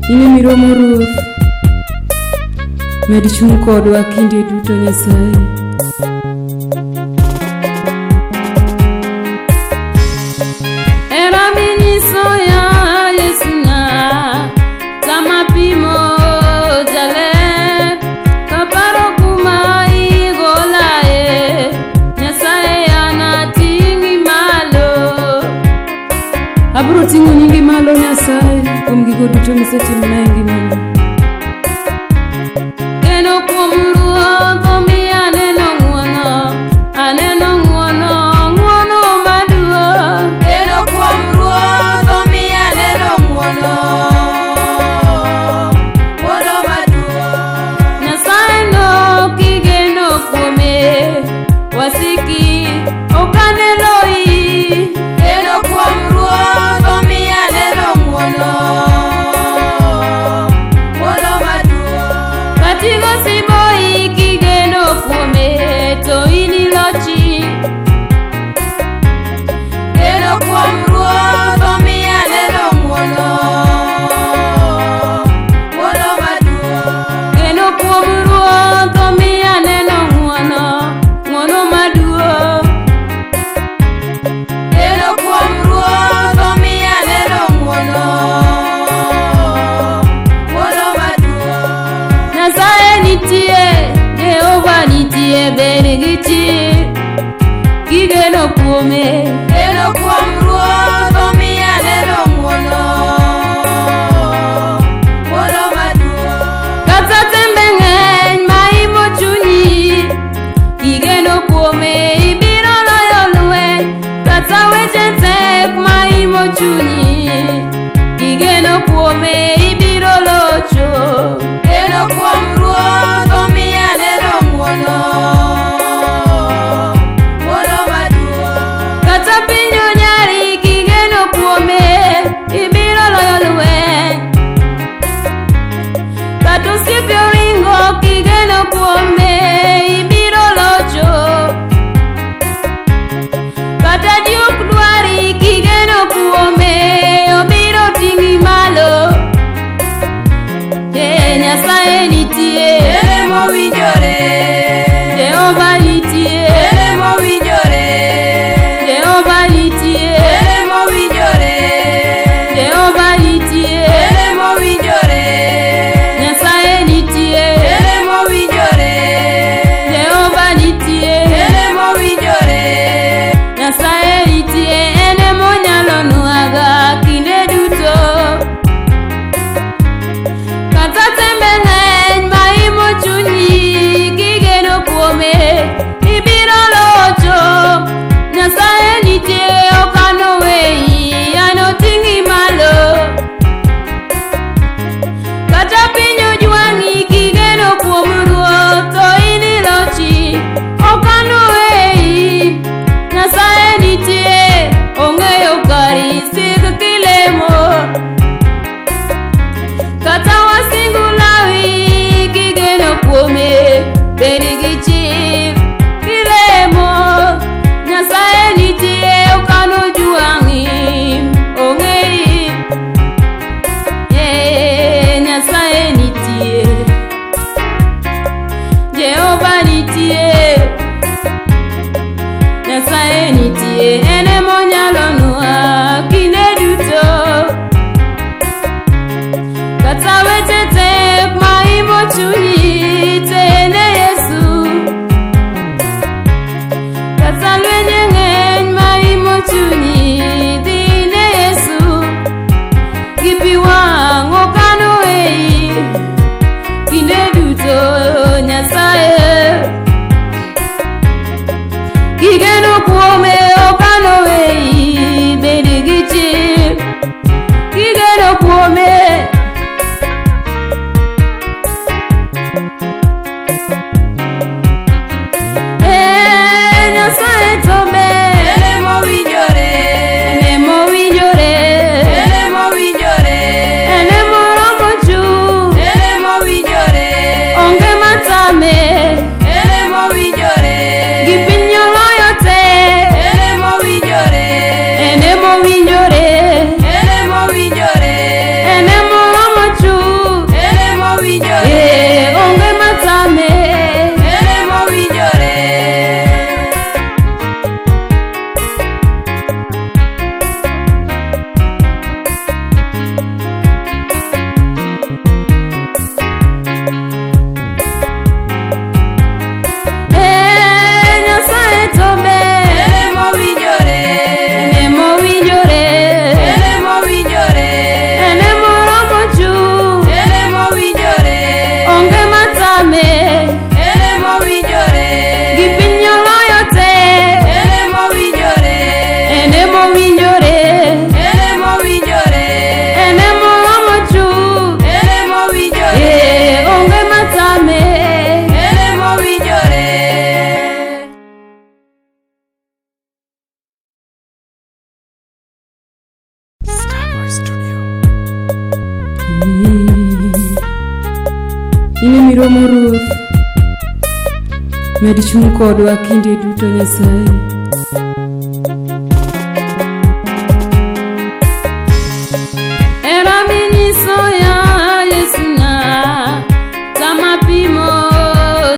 Ine miromo Ruoth, med chung kodwa kinde duto Nyasaye. Era minyiso ya Yesu na tama pimo jaler kaparo kuma igolae Nyasaye anatingi malo. Abro tingo nyingi malo Nyasaye kuom gigo duto misetimo na ngimana. Geno kuom Ruoth omiyo aneno ng'wono maduong'. Geno kuom Ruoth omiyo aneno ng'wono maduong'. Nyasaye no kigeno kuome wasiki ok aneloi. Geno kuom Ruoth omiyo aneno ng'wono maduong'. Katigo siboi kigeno kuome to in ilochi. Geno kuom Ruoth omiyo aneno ng'wono maduong'. Geno kuom Ruoth omiyo aneno ng'wono maduong'. Geno kuom Ruoth omiyo aneno ng'wono maduong'. Nyasaye nitie, Jehova nitie, ber gi chir kigeno kuome. Geno kuom Ruoth omiyo aneno ng'wono maduong'. Kata tembe ng'eny ma imo chunyi kigeno kuome ibiro loyo lweny. Kata weche tek ma imo chunyi kigeno kuome ibiro locho. Geno kuom Ruoth omiyo aneno ng'wono maduong'. Kata piny onyari kigeno kuome ibiro loyo lweny. Kata osiepe oringo kigeno kuome ibiro locho. Kata diok dwari kigeno kuome obiro ting'i malo. Nyasaye nitie, Ere mowinjore, Jehova nitie, ere mowinjore, Jehova nitie, ere mowinjore, Jehova nitie, ere mowinjore, Nyasaye nitie, ere mowinjore, Jehova nitie, ere mowinjore. Nyasaye nitie, en emonyalo nwaga kinde duto. Kata tembe ng'eny ma imo chunyi kigeno kuome ibiro locho. Nyasaye nitie, ok anoweyi, anoting'i malo. Kata piny ojwang'i kigeno kuom Ruoth to in ilochi, ok anoweyi. Nyasaye nitie, ong'eyo kari sik kilemo. Kata wasingu lawi kigeno kuome bed gi chir kilemo. Nyasaye nitie, ok anojwang'i, ong'eyi. Nyasaye nitie, Jehova nitie, Nyasaye nitie, en emonyalo nwa kinde duto. Kata weche tek ma imo chunyi tene Yesu. Kata lwenje ng'eny ma imo chunyi dhine Yesu. Gi pi wang' ok anoweyi kinde duto Nyasaye. Kigeno kuome ok anoweyi, bed gi chir kigeno kuome. Nyasaye to ber, Ere mowinjore, ene mowinjore, ere mowinjore, ene moromo chuny, ere mowinjore, onge matame. ere mowinjore, Gi piny oloyo tek In miromo Ruoth, med chung' kodwa kinde duto Nyasaye.